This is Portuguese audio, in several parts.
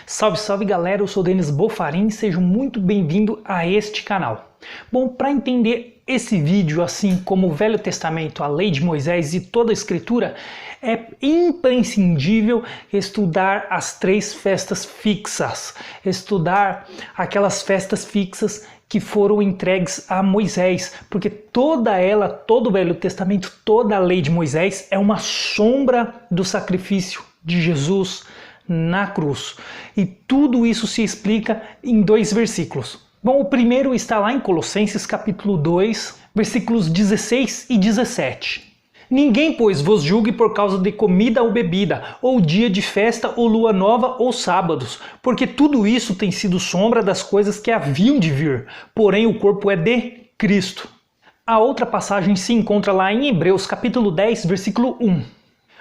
Salve, salve galera, eu sou Denis Bofarin, sejam muito bem-vindos a este canal. Bom, para entender esse vídeo, assim como o Velho Testamento, a Lei de Moisés e toda a Escritura, é imprescindível estudar as 3 festas fixas, estudar aquelas festas fixas que foram entregues a Moisés, porque todo o Velho Testamento, toda a Lei de Moisés é uma sombra do sacrifício de Jesus na cruz. E tudo isso se explica em 2 versículos. Bom, o primeiro está lá em Colossenses capítulo 2, versículos 16 e 17. Ninguém, pois, vos julgue por causa de comida ou bebida, ou dia de festa, ou lua nova, ou sábados, porque tudo isso tem sido sombra das coisas que haviam de vir, porém o corpo é de Cristo. A outra passagem se encontra lá em Hebreus capítulo 10, versículo 1.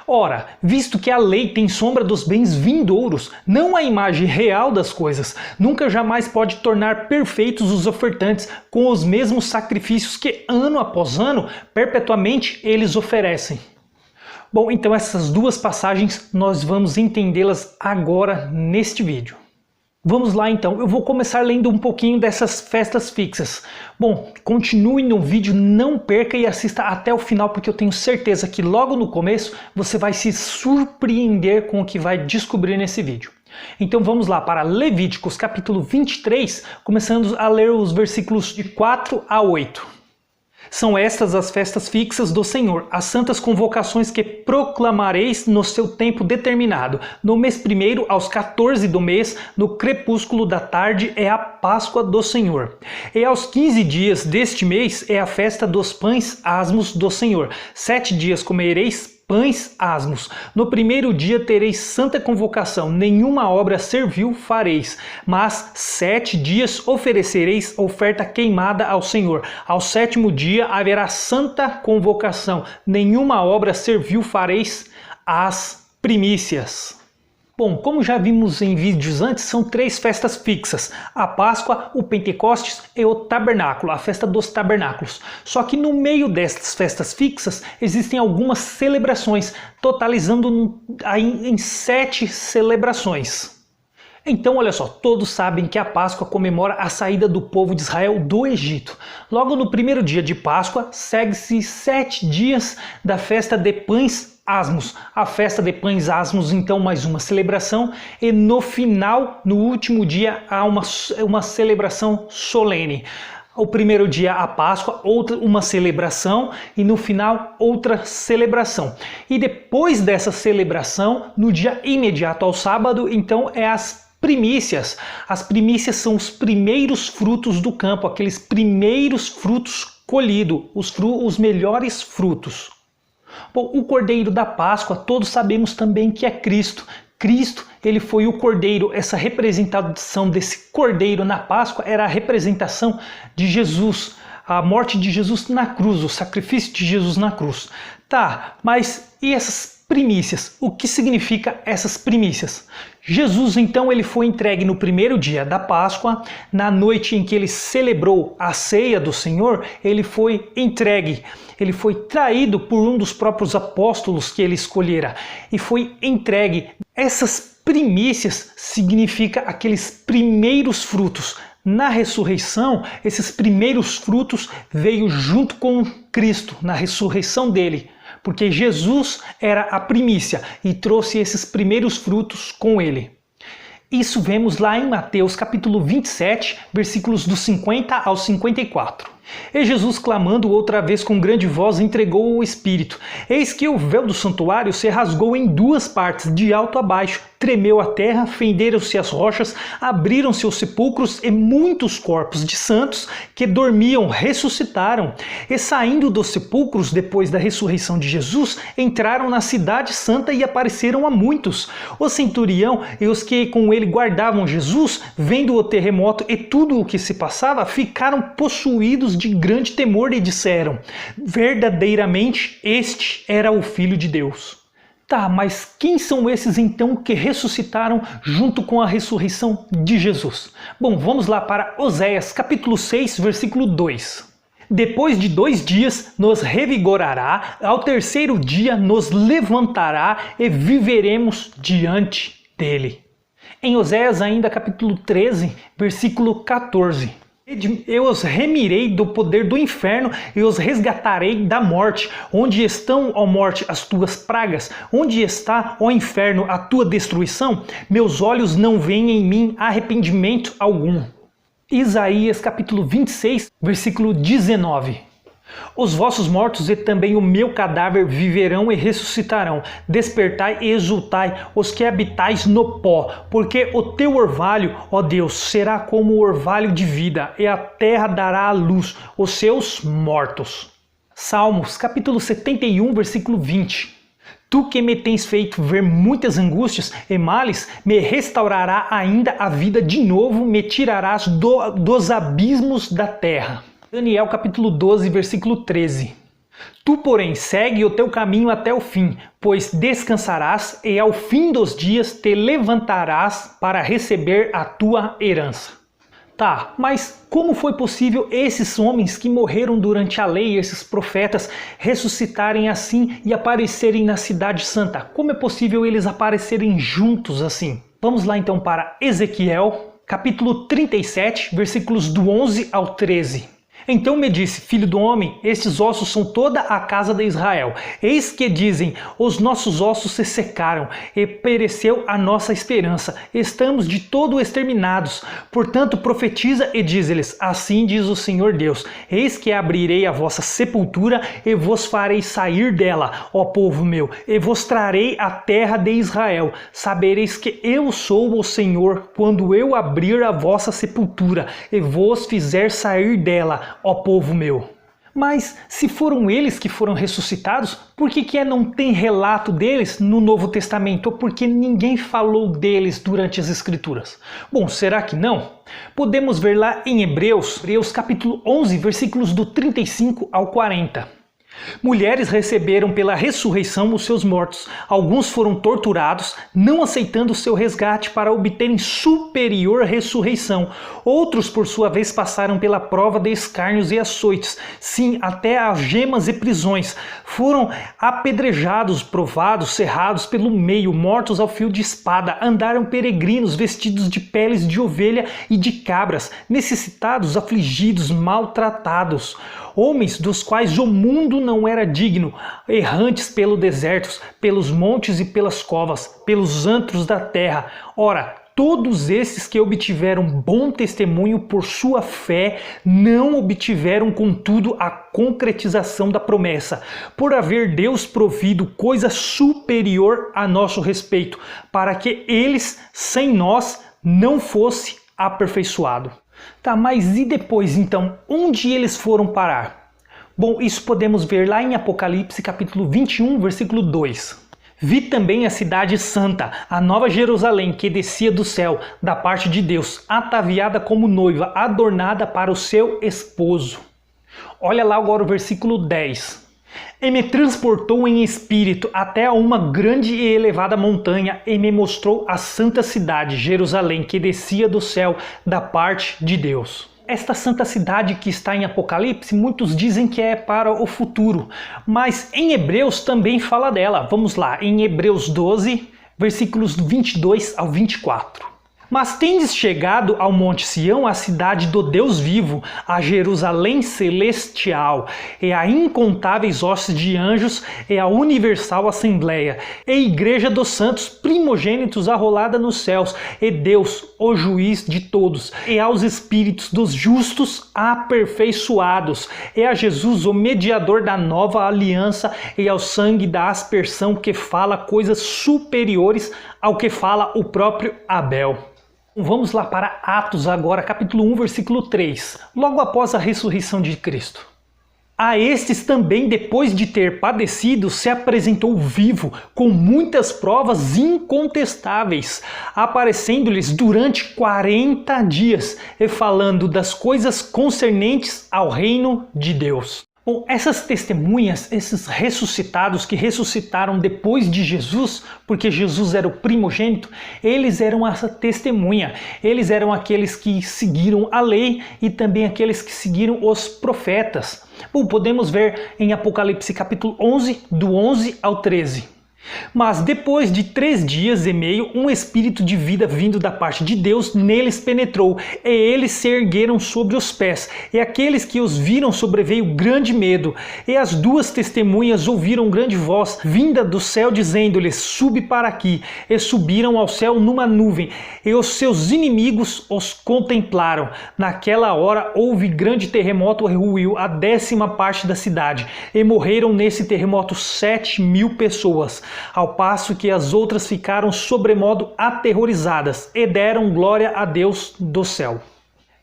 Ora, visto que a lei tem sombra dos bens vindouros, não a imagem real das coisas, nunca jamais pode tornar perfeitos os ofertantes com os mesmos sacrifícios que ano após ano, perpetuamente eles oferecem. Bom, então essas 2 passagens nós vamos entendê-las agora neste vídeo. Vamos lá então, eu vou começar lendo um pouquinho dessas festas fixas. Bom, continue no vídeo, não perca e assista até o final, porque eu tenho certeza que logo no começo você vai se surpreender com o que vai descobrir nesse vídeo. Então vamos lá para Levíticos capítulo 23, começando a ler os versículos de 4 a 8. São estas as festas fixas do Senhor, as santas convocações que proclamareis no seu tempo determinado. No mês 1º, aos 14 do mês, no crepúsculo da tarde, é a Páscoa do Senhor. E aos 15 dias deste mês é a festa dos pães asmos do Senhor. 7 dias comereis pães asmos. No 1º dia tereis santa convocação, nenhuma obra servil fareis, mas 7 dias oferecereis oferta queimada ao Senhor. Ao 7º dia haverá santa convocação, nenhuma obra servil fareis, as primícias. Bom, como já vimos em vídeos antes, são 3 festas fixas, a Páscoa, o Pentecostes e o Tabernáculo, a festa dos tabernáculos. Só que no meio destas festas fixas existem algumas celebrações, totalizando em 7 celebrações. Então, olha só, todos sabem que a Páscoa comemora a saída do povo de Israel do Egito. Logo no 1º dia de Páscoa, segue-se 7 dias da festa de pães asmos. A festa de pães asmos, então, mais uma celebração, e no final, no último dia, há uma celebração solene. O 1º dia a Páscoa, uma celebração, e no final outra celebração. E depois dessa celebração, no dia imediato ao sábado, então é as primícias. As primícias são os primeiros frutos do campo, aqueles primeiros frutos colhidos, os melhores frutos. Bom, o Cordeiro da Páscoa, todos sabemos também que é Cristo. Cristo, ele foi o Cordeiro, essa representação desse Cordeiro na Páscoa era a representação de Jesus, a morte de Jesus na cruz, o sacrifício de Jesus na cruz. Tá, mas e essas primícias? O que significa essas primícias? Jesus, então, ele foi entregue no 1º dia da Páscoa, na noite em que ele celebrou a ceia do Senhor, ele foi entregue. Ele foi traído por um dos próprios apóstolos que ele escolhera e foi entregue. Essas primícias significa aqueles primeiros frutos. Na ressurreição, esses primeiros frutos veio junto com Cristo, na ressurreição dele. Porque Jesus era a primícia e trouxe esses primeiros frutos com ele. Isso vemos lá em Mateus capítulo 27, versículos do 50 ao 54. E Jesus, clamando outra vez com grande voz, entregou o Espírito. Eis que o véu do santuário se rasgou em 2 partes, de alto a baixo. Tremeu a terra, fenderam-se as rochas, abriram-se os sepulcros e muitos corpos de santos que dormiam ressuscitaram. E saindo dos sepulcros, depois da ressurreição de Jesus, entraram na cidade santa e apareceram a muitos. O centurião e os que com ele guardavam Jesus, vendo o terremoto e tudo o que se passava, ficaram possuídos de grande temor e disseram: verdadeiramente este era o Filho de Deus. Tá, mas quem são esses então que ressuscitaram junto com a ressurreição de Jesus? Bom, vamos lá para Oséias capítulo 6, versículo 2. Depois de 2 dias nos revigorará, ao 3º dia nos levantará e viveremos diante dele. Em Oséias ainda capítulo 13, versículo 14. Eu os remirei do poder do inferno e os resgatarei da morte. Onde estão, ó morte, as tuas pragas? Onde está, ó inferno, a tua destruição? Meus olhos não veem em mim arrependimento algum. Isaías capítulo 26, versículo 19. Os vossos mortos e também o meu cadáver viverão e ressuscitarão. Despertai e exultai, os que habitais no pó, porque o teu orvalho, ó Deus, será como o orvalho de vida, e a terra dará à luz os seus mortos. Salmos, capítulo 71, versículo 20. Tu que me tens feito ver muitas angústias e males, me restaurará ainda a vida de novo, me tirarás dos abismos da terra. Daniel capítulo 12, versículo 13. Tu, porém, segue o teu caminho até o fim, pois descansarás e ao fim dos dias te levantarás para receber a tua herança. Tá, mas como foi possível esses homens que morreram durante a lei, esses profetas, ressuscitarem assim e aparecerem na cidade santa? Como é possível eles aparecerem juntos assim? Vamos lá então para Ezequiel, capítulo 37, versículos do 11 ao 13. Então me disse, filho do homem, estes ossos são toda a casa de Israel. Eis que dizem, os nossos ossos se secaram, e pereceu a nossa esperança. Estamos de todo exterminados. Portanto, profetiza e diz-lhes, assim diz o Senhor Deus, eis que abrirei a vossa sepultura, e vos farei sair dela, ó povo meu, e vos trarei a terra de Israel. Sabereis que eu sou o Senhor, quando eu abrir a vossa sepultura, e vos fizer sair dela, ó povo meu. Mas se foram eles que foram ressuscitados, por que não tem relato deles no Novo Testamento? Ou porque ninguém falou deles durante as Escrituras? Bom, será que não? Podemos ver lá em Hebreus capítulo 11, versículos do 35 ao 40. Mulheres receberam pela ressurreição os seus mortos. Alguns foram torturados, não aceitando o seu resgate para obterem superior ressurreição. Outros, por sua vez, passaram pela prova de escárnios e açoites. Sim, até algemas e prisões. Foram apedrejados, provados, cerrados pelo meio, mortos ao fio de espada. Andaram peregrinos, vestidos de peles de ovelha e de cabras, necessitados, afligidos, maltratados. Homens dos quais o mundo não era digno, errantes pelo deserto, pelos montes e pelas covas, pelos antros da terra. Ora, todos esses que obtiveram bom testemunho por sua fé, não obtiveram, contudo, a concretização da promessa, por haver Deus provido coisa superior a nosso respeito, para que eles, sem nós, não fosse aperfeiçoado. Tá, mas e depois então, onde eles foram parar? Bom, isso podemos ver lá em Apocalipse capítulo 21, versículo 2. Vi também a cidade santa, a nova Jerusalém, que descia do céu, da parte de Deus, ataviada como noiva, adornada para o seu esposo. Olha lá agora o versículo 10. E me transportou em espírito até a uma grande e elevada montanha e me mostrou a santa cidade, Jerusalém, que descia do céu da parte de Deus. Esta santa cidade que está em Apocalipse, muitos dizem que é para o futuro, mas em Hebreus também fala dela. Vamos lá, em Hebreus 12, versículos 22 ao 24. Mas tendes chegado ao Monte Sião, a cidade do Deus vivo, a Jerusalém celestial, e a incontáveis hostes de anjos, e a universal assembleia, e a igreja dos santos primogênitos arrolada nos céus, e Deus, o juiz de todos, e aos espíritos dos justos aperfeiçoados, e a Jesus, o mediador da nova aliança, e ao sangue da aspersão que fala coisas superiores ao que fala o próprio Abel. Vamos lá para Atos agora, capítulo 1, versículo 3, logo após a ressurreição de Cristo. A estes também, depois de ter padecido, se apresentou vivo, com muitas provas incontestáveis, aparecendo-lhes durante 40 dias e falando das coisas concernentes ao reino de Deus. Bom, essas testemunhas, esses ressuscitados que ressuscitaram depois de Jesus, porque Jesus era o primogênito, eles eram essa testemunha. Eles eram aqueles que seguiram a lei e também aqueles que seguiram os profetas. Bom, podemos ver em Apocalipse capítulo 11, do 11 ao 13. Mas depois de 3 dias e meio, um espírito de vida vindo da parte de Deus neles penetrou, e eles se ergueram sobre os pés, e aqueles que os viram sobreveio grande medo. E as 2 testemunhas ouviram grande voz vinda do céu, dizendo-lhes: Sube para aqui. E subiram ao céu numa nuvem, e os seus inimigos os contemplaram. Naquela hora houve grande terremoto e ruiu a 10ª parte da cidade, e morreram nesse terremoto 7.000 pessoas. Ao passo que as outras ficaram sobremodo aterrorizadas e deram glória a Deus do céu.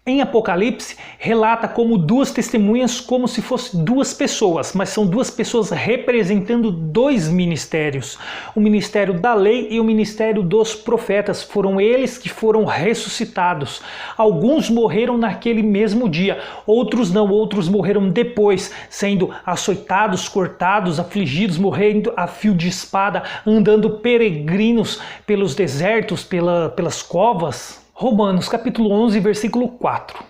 Em Apocalipse, relata como 2 testemunhas como se fossem 2 pessoas, mas são 2 pessoas representando 2 ministérios. O ministério da lei e o ministério dos profetas. Foram eles que foram ressuscitados. Alguns morreram naquele mesmo dia, outros não, outros morreram depois, sendo açoitados, cortados, afligidos, morrendo a fio de espada, andando peregrinos pelos desertos, pelas covas. Romanos capítulo 11, versículo 4.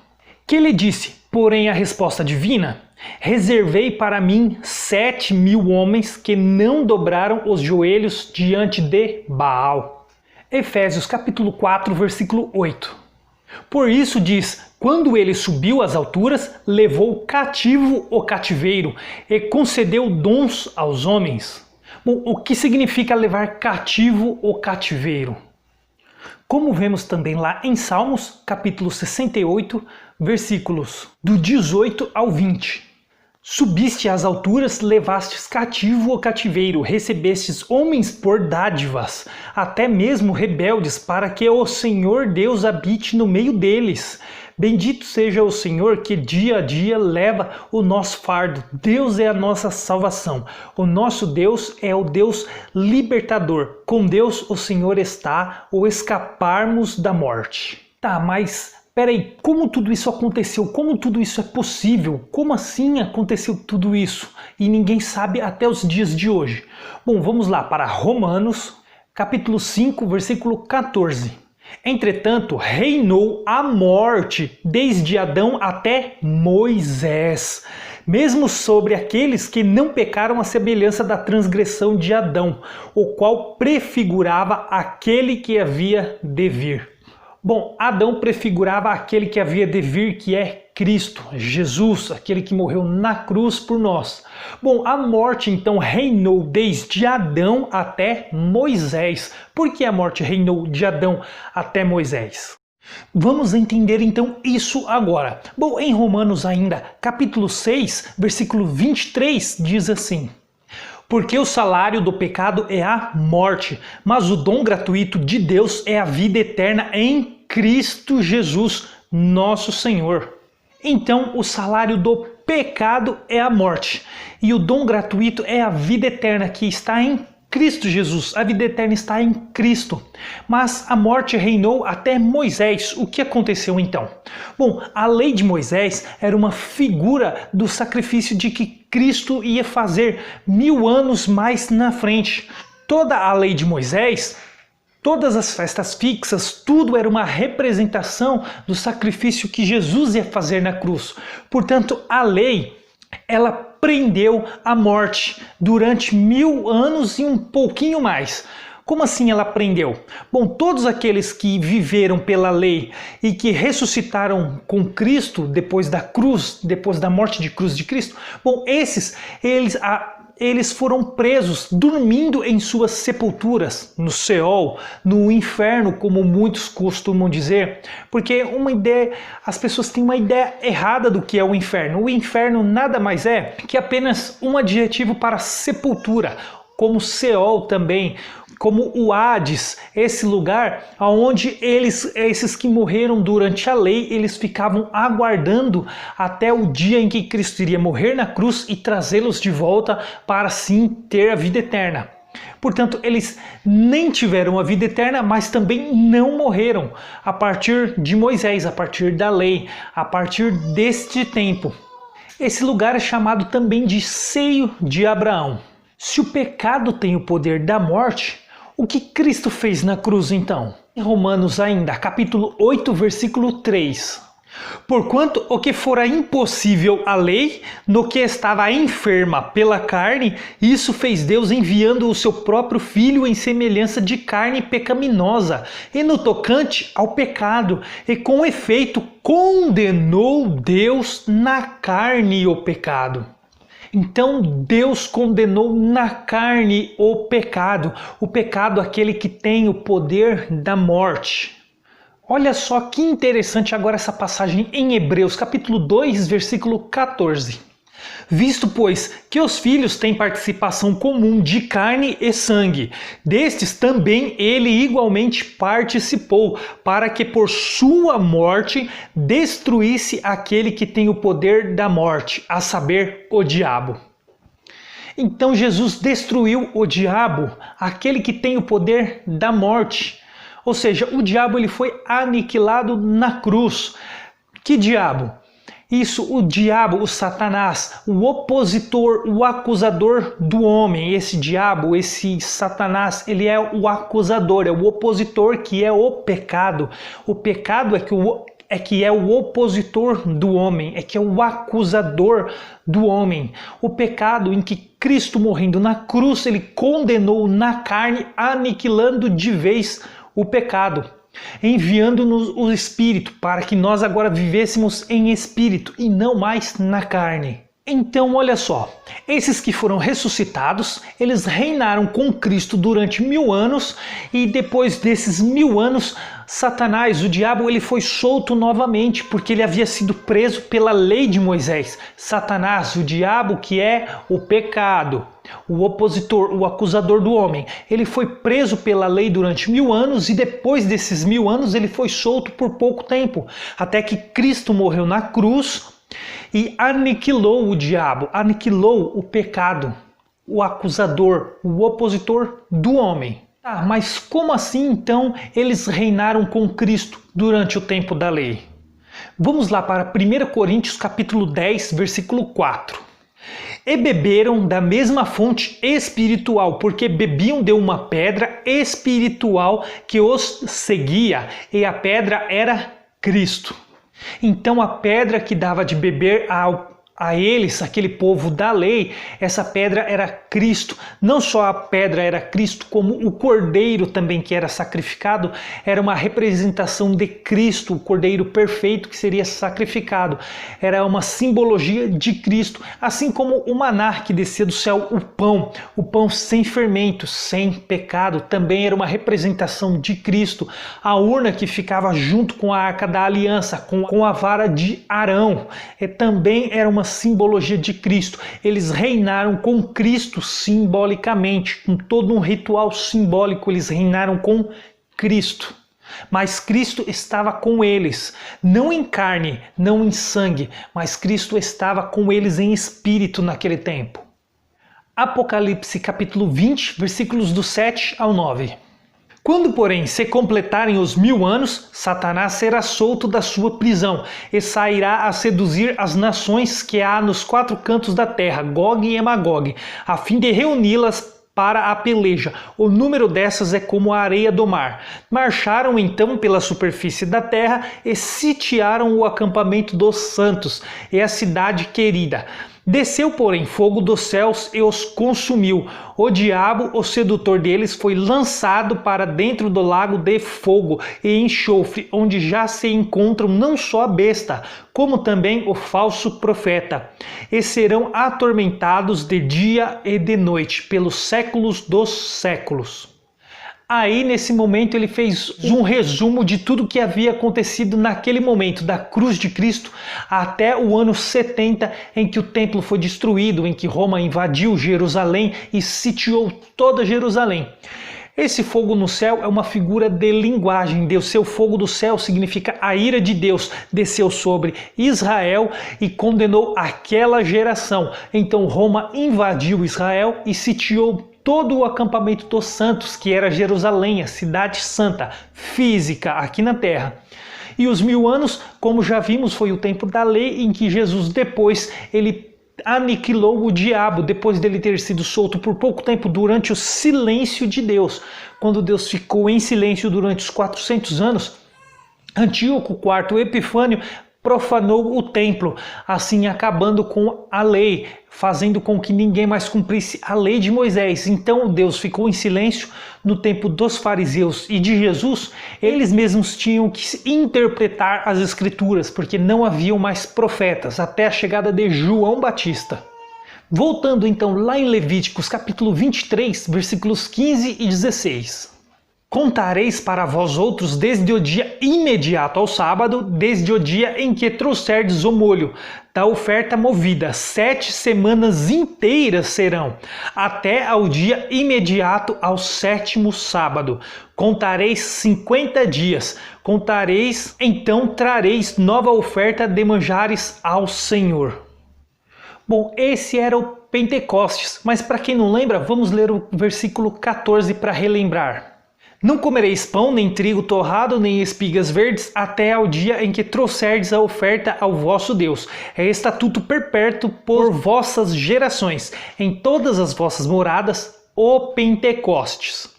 Que ele disse, porém a resposta divina: reservei para mim 7.000 homens que não dobraram os joelhos diante de Baal. Efésios capítulo 4, versículo 8. Por isso diz, quando ele subiu às alturas, levou cativo o cativeiro e concedeu dons aos homens. Bom, o que significa levar cativo o cativeiro? Como vemos também lá em Salmos, capítulo 68, versículos do 18 ao 20. Subiste às alturas, levastes cativo o cativeiro, recebestes homens por dádivas, até mesmo rebeldes, para que o Senhor Deus habite no meio deles. Bendito seja o Senhor que dia a dia leva o nosso fardo. Deus é a nossa salvação. O nosso Deus é o Deus libertador. Com Deus o Senhor está, ou escaparmos da morte. Tá, mas peraí, como tudo isso aconteceu? Como tudo isso é possível? Como assim aconteceu tudo isso? E ninguém sabe até os dias de hoje. Bom, vamos lá para Romanos, capítulo 5, versículo 14. Entretanto, reinou a morte desde Adão até Moisés, mesmo sobre aqueles que não pecaram à semelhança da transgressão de Adão, o qual prefigurava aquele que havia de vir. Bom, Adão prefigurava aquele que havia de vir, que é Cristo, Jesus, aquele que morreu na cruz por nós. Bom, a morte então reinou desde Adão até Moisés. Por que a morte reinou de Adão até Moisés? Vamos entender então isso agora. Bom, em Romanos ainda, capítulo 6, versículo 23, diz assim: porque o salário do pecado é a morte, mas o dom gratuito de Deus é a vida eterna em Cristo Jesus, nosso Senhor. Então, o salário do pecado é a morte, e o dom gratuito é a vida eterna que está em Cristo Jesus. A vida eterna está em Cristo. Mas a morte reinou até Moisés. O que aconteceu então? Bom, a lei de Moisés era uma figura do sacrifício de que Cristo ia fazer 1000 anos mais na frente. Toda a lei de Moisés, todas as festas fixas, tudo era uma representação do sacrifício que Jesus ia fazer na cruz. Portanto, a lei, ela prendeu a morte durante 1000 anos e um pouquinho mais. Como assim ela prendeu? Bom, todos aqueles que viveram pela lei e que ressuscitaram com Cristo depois da cruz, depois da morte de cruz de Cristo, bom, eles foram presos, dormindo em suas sepulturas, no Seol, no inferno, como muitos costumam dizer, porque as pessoas têm uma ideia errada do que é o inferno. O inferno nada mais é que apenas um adjetivo para sepultura, como Seol também, como o Hades, esse lugar onde esses que morreram durante a lei, eles ficavam aguardando até o dia em que Cristo iria morrer na cruz e trazê-los de volta para sim ter a vida eterna. Portanto, eles nem tiveram a vida eterna, mas também não morreram a partir de Moisés, a partir da lei, a partir deste tempo. Esse lugar é chamado também de seio de Abraão. Se o pecado tem o poder da morte, o que Cristo fez na cruz então? Em Romanos ainda, capítulo 8, versículo 3. Porquanto o que fora impossível à lei, no que estava enferma pela carne, isso fez Deus enviando o seu próprio Filho em semelhança de carne pecaminosa, e no tocante ao pecado, e com efeito condenou Deus na carne o pecado. Então Deus condenou na carne o pecado aquele que tem o poder da morte. Olha só que interessante agora essa passagem em Hebreus, capítulo 2, versículo 14. Visto, pois, que os filhos têm participação comum de carne e sangue, destes também ele igualmente participou, para que por sua morte destruísse aquele que tem o poder da morte, a saber, o diabo. Então Jesus destruiu o diabo, aquele que tem o poder da morte. Ou seja, o diabo ele foi aniquilado na cruz. Que diabo? Isso, o diabo, o Satanás, o opositor, o acusador do homem. Esse diabo, esse Satanás, ele é o acusador, é o opositor que é o pecado. O pecado é que é o opositor do homem, é que é o acusador do homem. O pecado em que Cristo morrendo na cruz, ele condenou na carne, aniquilando de vez o pecado, enviando-nos o Espírito para que nós agora vivêssemos em Espírito e não mais na carne. Então olha só, esses que foram ressuscitados, eles reinaram com Cristo durante 1000 anos e depois desses 1000 anos, Satanás, o diabo, ele foi solto novamente porque ele havia sido preso pela lei de Moisés. Satanás, o diabo que é o pecado, o opositor, o acusador do homem, ele foi preso pela lei durante 1000 anos e depois desses 1000 anos ele foi solto por pouco tempo, até que Cristo morreu na cruz e aniquilou o diabo, aniquilou o pecado, o acusador, o opositor do homem. Mas como assim então eles reinaram com Cristo durante o tempo da lei? Vamos lá para 1 Coríntios capítulo 10, versículo 4. E beberam da mesma fonte espiritual, porque bebiam de uma pedra espiritual que os seguia, e a pedra era Cristo. Então a pedra que dava de beber a eles, aquele povo da lei, essa pedra era Cristo. Não só a pedra era Cristo, como o cordeiro também que era sacrificado, era uma representação de Cristo, o cordeiro perfeito que seria sacrificado. Era uma simbologia de Cristo, assim como o maná que descia do céu, o pão sem fermento, sem pecado, também era uma representação de Cristo. A urna que ficava junto com a arca da aliança, com a vara de Arão, também era uma simbologia de Cristo. Eles reinaram com Cristo simbolicamente, com todo um ritual simbólico, eles reinaram com Cristo. Mas Cristo estava com eles, não em carne, não em sangue, mas Cristo estava com eles em espírito naquele tempo. Apocalipse capítulo 20, versículos do 7 ao 9. Quando, porém, se completarem os 1000 anos, Satanás será solto da sua prisão e sairá a seduzir as nações que há nos 4 cantos da terra, Gog e Magog, a fim de reuni-las para a peleja. O número dessas é como a areia do mar. Marcharam então pela superfície da terra e sitiaram o acampamento dos santos e a cidade querida. Desceu, porém, fogo dos céus e os consumiu. O diabo, o sedutor deles, foi lançado para dentro do lago de fogo e enxofre, onde já se encontram não só a besta, como também o falso profeta. E serão atormentados de dia e de noite, pelos séculos dos séculos. Aí, nesse momento, ele fez um resumo de tudo que havia acontecido naquele momento, da cruz de Cristo até o ano 70, em que o templo foi destruído, em que Roma invadiu Jerusalém e sitiou toda Jerusalém. Esse fogo no céu é uma figura de linguagem. Desceu fogo do céu significa a ira de Deus desceu sobre Israel e condenou aquela geração. Então Roma invadiu Israel e sitiou todo o acampamento dos santos, que era Jerusalém, a cidade santa, física, aqui na terra. E os 1000 anos, como já vimos, foi o tempo da lei, em que Jesus depois, ele aniquilou o diabo, depois dele ter sido solto por pouco tempo durante o silêncio de Deus. Quando Deus ficou em silêncio durante os 400 anos, Antíoco IV Epifânio profanou o templo, assim acabando com a lei, fazendo com que ninguém mais cumprisse a lei de Moisés. Então Deus ficou em silêncio no tempo dos fariseus e de Jesus. Eles mesmos tinham que interpretar as escrituras, porque não haviam mais profetas, até a chegada de João Batista. Voltando então lá em Levíticos capítulo 23, versículos 15 e 16. Contareis para vós outros desde o dia imediato ao sábado, desde o dia em que trouxerdes o molho da oferta movida. 7 semanas inteiras serão, até ao dia imediato ao 7º sábado. Contareis 50 dias. Contareis, então trareis nova oferta de manjares ao Senhor. Bom, esse era o Pentecostes, mas para quem não lembra, vamos ler o versículo 14 para relembrar. Não comereis pão, nem trigo torrado, nem espigas verdes, até ao dia em que trouxerdes a oferta ao vosso Deus. É estatuto perpétuo por vossas gerações, em todas as vossas moradas, o Pentecostes.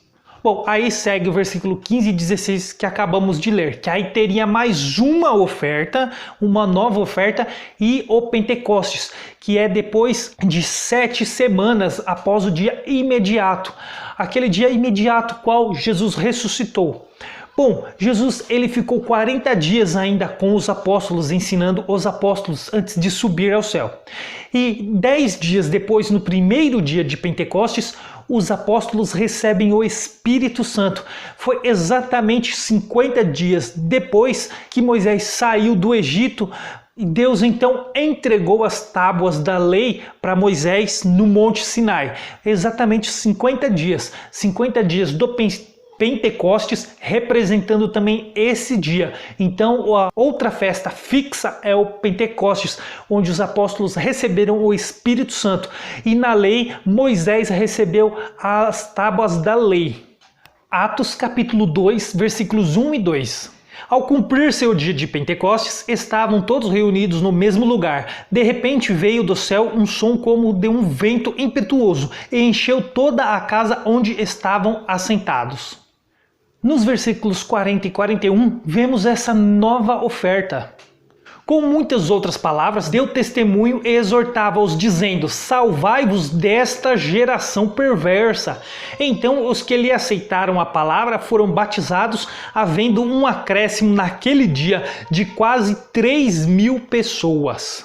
Bom, aí segue o versículo 15 e 16 que acabamos de ler, que aí teria mais uma oferta, uma nova oferta, e o Pentecostes, que é depois de 7 semanas após o dia imediato. Aquele dia imediato qual Jesus ressuscitou. Bom, Jesus ele ficou 40 dias ainda com os apóstolos, ensinando os apóstolos antes de subir ao céu. E 10 dias depois, no primeiro dia de Pentecostes, os apóstolos recebem o Espírito Santo. Foi exatamente 50 dias depois que Moisés saiu do Egito. E Deus então entregou as tábuas da lei para Moisés no Monte Sinai. Exatamente 50 dias do Pentecostes, representando também esse dia. Então a outra festa fixa é o Pentecostes, onde os apóstolos receberam o Espírito Santo. E na lei, Moisés recebeu as tábuas da lei. Atos capítulo 2, versículos 1 e 2. Ao cumprir-se o dia de Pentecostes, estavam todos reunidos no mesmo lugar. De repente veio do céu um som como de um vento impetuoso e encheu toda a casa onde estavam assentados. Nos versículos 40 e 41, vemos essa nova oferta. Com muitas outras palavras, deu testemunho e exortava-os, dizendo: salvai-vos desta geração perversa. Então os que lhe aceitaram a palavra foram batizados, havendo um acréscimo naquele dia de quase 3.000 pessoas.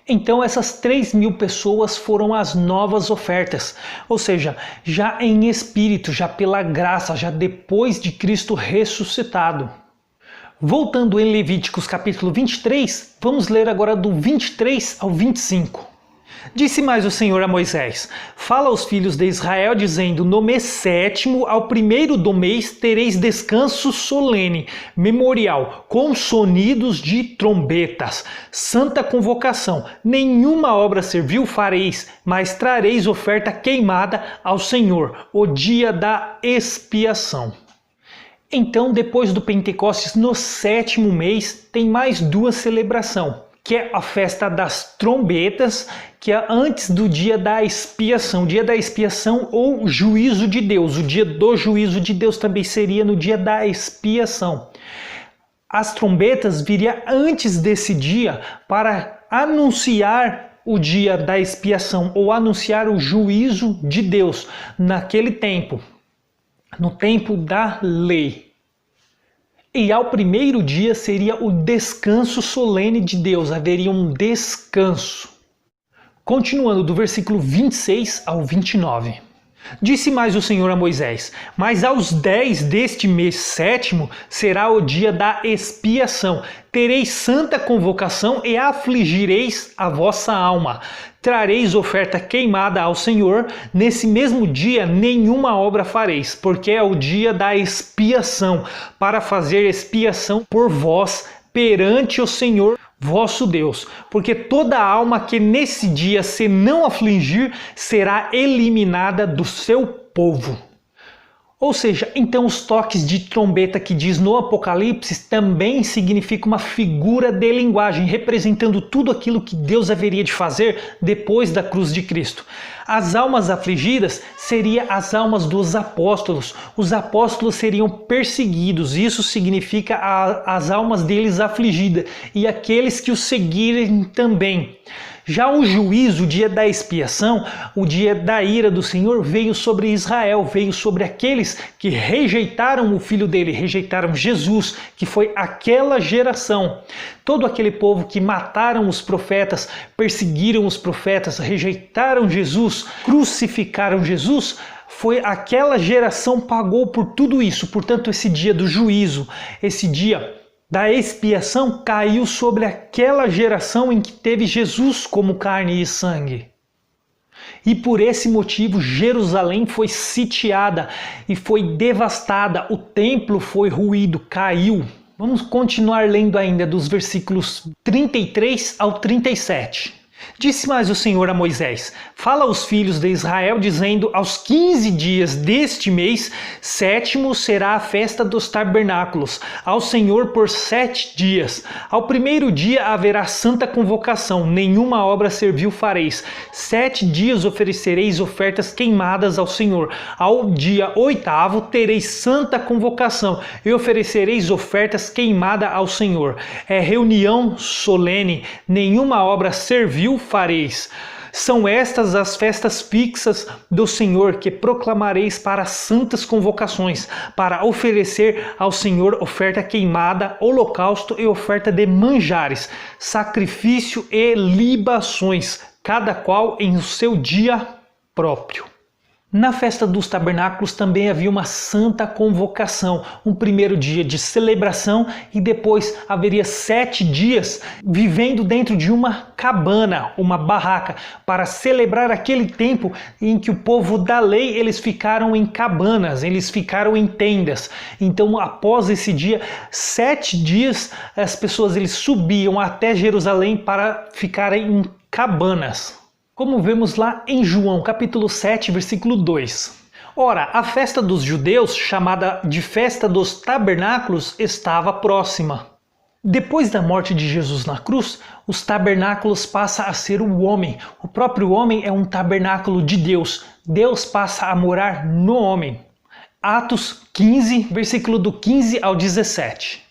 Então essas 3.000 pessoas foram as novas ofertas, ou seja, já em espírito, já pela graça, já depois de Cristo ressuscitado. Voltando em Levíticos capítulo 23, vamos ler agora do 23 ao 25. Disse mais o Senhor a Moisés: fala aos filhos de Israel, dizendo: no mês 7º, ao 1º do mês, tereis descanso solene, memorial, com sonidos de trombetas, santa convocação. Nenhuma obra servil fareis, mas trareis oferta queimada ao Senhor, o dia da expiação. Então, depois do Pentecostes, no 7º mês, tem mais 2 celebrações, que é a festa das trombetas, que é antes do dia da expiação. Dia da expiação ou juízo de Deus. O dia do juízo de Deus também seria no dia da expiação. As trombetas viria antes desse dia para anunciar o dia da expiação ou anunciar o juízo de Deus naquele tempo. No tempo da lei. E ao 1º dia seria o descanso solene de Deus, haveria um descanso. Continuando do versículo 26 ao 29. Disse mais o Senhor a Moisés: mas aos 10 deste mês 7º será o dia da expiação. Tereis santa convocação e afligireis a vossa alma. Trareis oferta queimada ao Senhor. Nesse mesmo dia nenhuma obra fareis, porque é o dia da expiação, para fazer expiação por vós perante o Senhor vosso Deus, porque toda alma que nesse dia se não afligir será eliminada do seu povo. Ou seja, então os toques de trombeta que diz no Apocalipse também significam uma figura de linguagem, representando tudo aquilo que Deus haveria de fazer depois da cruz de Cristo. As almas afligidas seriam as almas dos apóstolos. Os apóstolos seriam perseguidos, isso significa as almas deles afligidas, e aqueles que os seguirem também. Já o juízo, o dia da expiação, o dia da ira do Senhor, veio sobre Israel, veio sobre aqueles que rejeitaram o Filho dele, rejeitaram Jesus, que foi aquela geração. Todo aquele povo que mataram os profetas, perseguiram os profetas, rejeitaram Jesus, crucificaram Jesus, foi aquela geração que pagou por tudo isso. Portanto, esse dia do juízo, esse dia da expiação caiu sobre aquela geração em que teve Jesus como carne e sangue. E por esse motivo Jerusalém foi sitiada e foi devastada, o templo foi ruído, caiu. Vamos continuar lendo ainda dos versículos 33 ao 37. Disse mais o Senhor a Moisés: fala aos filhos de Israel, dizendo: aos 15 dias deste mês, 7º será a festa dos tabernáculos, ao Senhor por 7 dias. Ao primeiro dia haverá santa convocação, nenhuma obra servil fareis. 7 dias oferecereis ofertas queimadas ao Senhor. Ao dia 8º tereis santa convocação, e oferecereis ofertas queimadas ao Senhor. É reunião solene, nenhuma obra servil fareis. São estas as festas fixas do Senhor que proclamareis para santas convocações, para oferecer ao Senhor oferta queimada, holocausto e oferta de manjares, sacrifício e libações, cada qual em o seu dia próprio. Na festa dos tabernáculos também havia uma santa convocação, um primeiro dia de celebração e depois haveria 7 dias vivendo dentro de uma cabana, uma barraca, para celebrar aquele tempo em que o povo da lei eles ficaram em cabanas, eles ficaram em tendas. Então após esse dia, 7 dias, as pessoas eles subiam até Jerusalém para ficarem em cabanas. Como vemos lá em João capítulo 7, versículo 2. Ora, a festa dos judeus, chamada de festa dos tabernáculos, estava próxima. Depois da morte de Jesus na cruz, os tabernáculos passam a ser o homem. O próprio homem é um tabernáculo de Deus. Deus passa a morar no homem. Atos 15, versículo do 15 ao 17.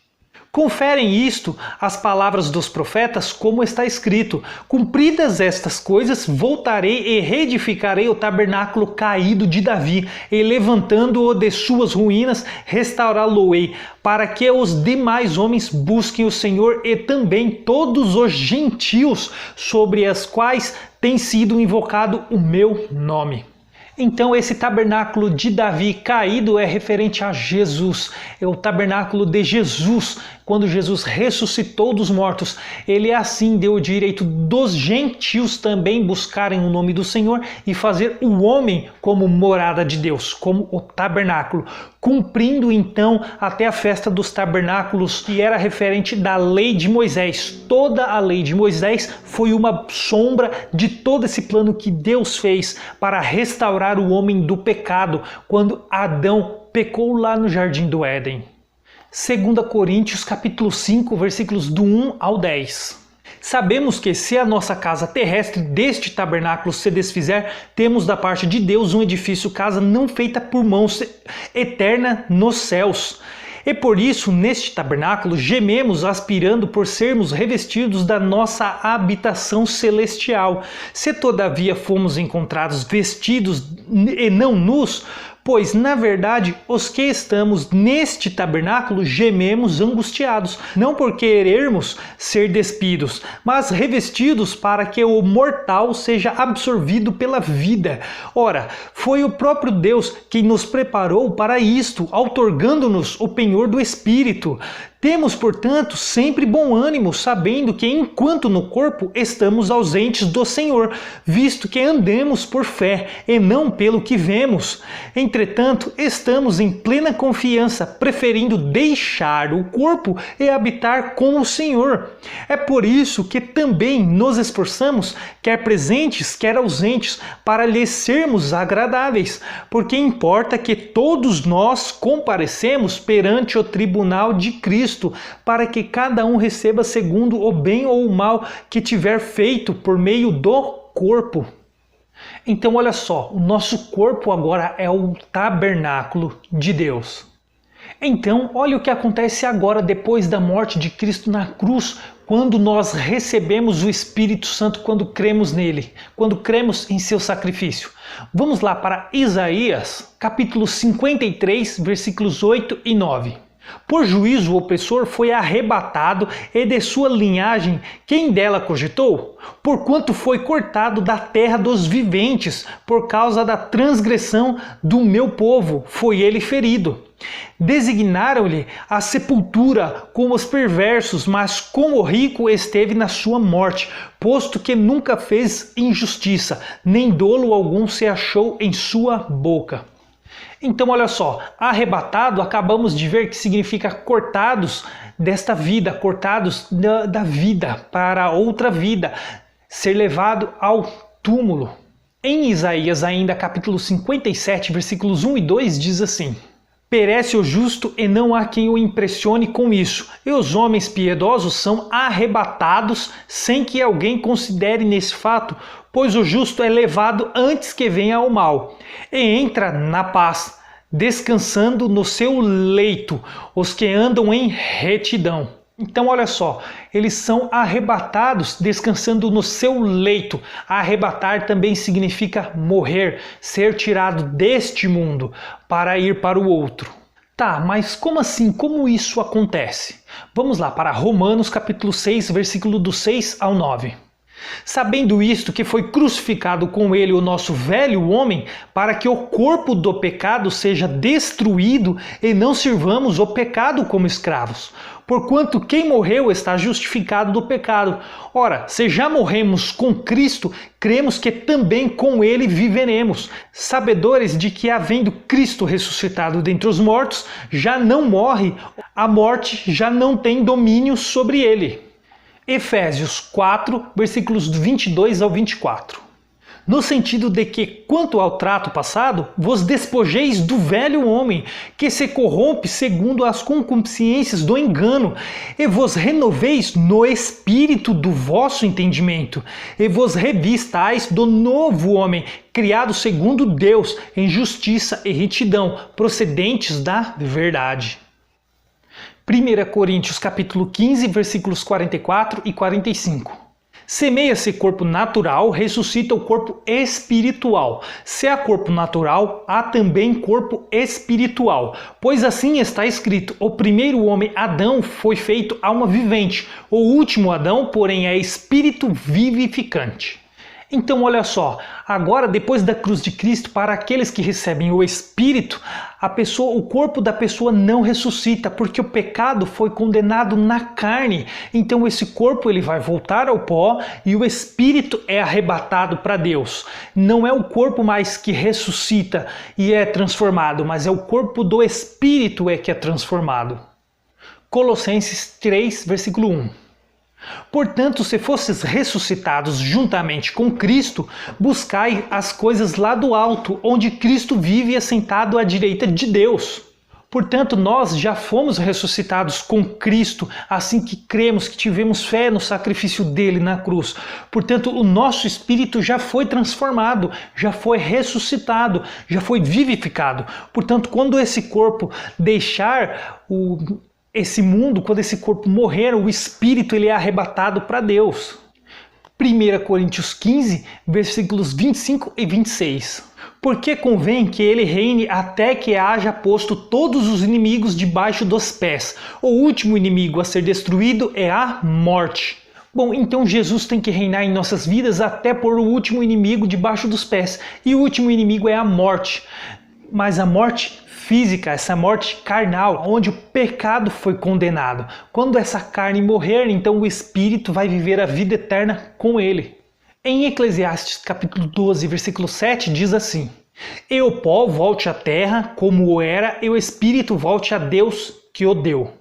Conferem isto as palavras dos profetas, como está escrito: cumpridas estas coisas, voltarei e reedificarei o tabernáculo caído de Davi, e levantando-o de suas ruínas, restaurá-lo-ei, para que os demais homens busquem o Senhor e também todos os gentios sobre as quais tem sido invocado o meu nome. Então esse tabernáculo de Davi caído é referente a Jesus, é o tabernáculo de Jesus. Quando Jesus ressuscitou dos mortos, ele assim deu o direito dos gentios também buscarem o nome do Senhor e fazer o homem como morada de Deus, como o tabernáculo, cumprindo então até a festa dos tabernáculos, que era referente da lei de Moisés. Toda a lei de Moisés foi uma sombra de todo esse plano que Deus fez para restaurar o homem do pecado, quando Adão pecou lá no Jardim do Éden. 2 Coríntios capítulo 5, versículos do 1 ao 10. Sabemos que se a nossa casa terrestre deste tabernáculo se desfizer, temos da parte de Deus um edifício, casa não feita por mãos, eterna nos céus. E por isso, neste tabernáculo, gememos aspirando por sermos revestidos da nossa habitação celestial. Se todavia fomos encontrados vestidos e não nus, pois, na verdade, os que estamos neste tabernáculo gememos angustiados, não por querermos ser despidos, mas revestidos para que o mortal seja absorvido pela vida. Ora, foi o próprio Deus quem nos preparou para isto, outorgando-nos o penhor do Espírito. Temos, portanto, sempre bom ânimo, sabendo que enquanto no corpo estamos ausentes do Senhor, visto que andemos por fé e não pelo que vemos. Entretanto, estamos em plena confiança, preferindo deixar o corpo e habitar com o Senhor. É por isso que também nos esforçamos, quer presentes, quer ausentes, para lhes sermos agradáveis, porque importa que todos nós comparecemos perante o tribunal de Cristo, para que cada um receba segundo o bem ou o mal que tiver feito por meio do corpo. Então olha só, o nosso corpo agora é o tabernáculo de Deus. Então, olha o que acontece agora depois da morte de Cristo na cruz, quando nós recebemos o Espírito Santo, quando cremos nele, quando cremos em seu sacrifício. Vamos lá para Isaías, capítulo 53, versículos 8 e 9. Por juízo o opressor foi arrebatado, e de sua linhagem quem dela cogitou? Porquanto foi cortado da terra dos viventes, por causa da transgressão do meu povo, foi ele ferido. Designaram-lhe a sepultura com os perversos, mas com o rico esteve na sua morte, posto que nunca fez injustiça, nem dolo algum se achou em sua boca. Então olha só, arrebatado acabamos de ver que significa cortados desta vida, cortados da vida para outra vida, ser levado ao túmulo. Em Isaías ainda capítulo 57, versículos 1 e 2 diz assim: perece o justo e não há quem o impressione com isso, e os homens piedosos são arrebatados sem que alguém considere nesse fato, pois o justo é levado antes que venha o mal, e entra na paz, descansando no seu leito, os que andam em retidão. Então olha só, eles são arrebatados descansando no seu leito. Arrebatar também significa morrer, ser tirado deste mundo para ir para o outro. Tá, mas como assim? Como isso acontece? Vamos lá para Romanos capítulo 6, versículo do 6 ao 9. Sabendo isto, que foi crucificado com ele o nosso velho homem, para que o corpo do pecado seja destruído e não sirvamos o pecado como escravos. Porquanto quem morreu está justificado do pecado. Ora, se já morremos com Cristo, cremos que também com ele viveremos, sabedores de que, havendo Cristo ressuscitado dentre os mortos, já não morre, a morte já não tem domínio sobre ele. Efésios 4, versículos 22 ao 24. No sentido de que, quanto ao trato passado, vos despojeis do velho homem, que se corrompe segundo as concupiscências do engano, e vos renoveis no espírito do vosso entendimento, e vos revistais do novo homem, criado segundo Deus, em justiça e retidão, procedentes da verdade. 1 Coríntios capítulo 15, versículos 44 e 45. Semeia-se corpo natural, ressuscita o corpo espiritual. Se há corpo natural, há também corpo espiritual. Pois assim está escrito: o primeiro homem, Adão, foi feito alma vivente. O último Adão, porém, é espírito vivificante. Então olha só, agora depois da cruz de Cristo, para aqueles que recebem o Espírito, o corpo da pessoa não ressuscita, porque o pecado foi condenado na carne. Então esse corpo ele vai voltar ao pó e o Espírito é arrebatado para Deus. Não é o corpo mais que ressuscita e é transformado, mas é o corpo do Espírito que é transformado. Colossenses 3, versículo 1. Portanto, se fostes ressuscitados juntamente com Cristo, buscai as coisas lá do alto, onde Cristo vive assentado à direita de Deus. Portanto, nós já fomos ressuscitados com Cristo, assim que cremos, que tivemos fé no sacrifício dele na cruz. Portanto, o nosso espírito já foi transformado, já foi ressuscitado, já foi vivificado. Portanto, quando esse corpo deixar esse mundo, quando esse corpo morrer, o espírito ele é arrebatado para Deus. 1 Coríntios 15, versículos 25 e 26. Porque convém que ele reine até que haja posto todos os inimigos debaixo dos pés. O último inimigo a ser destruído é a morte. Bom, então Jesus tem que reinar em nossas vidas até pôr o último inimigo debaixo dos pés. E o último inimigo é a morte. Mas a morte física, essa morte carnal, onde o pecado foi condenado. Quando essa carne morrer, então o espírito vai viver a vida eterna com ele. Em Eclesiastes capítulo 12, versículo 7, diz assim: e o pó volte à terra como o era, e o espírito volte a Deus que o deu.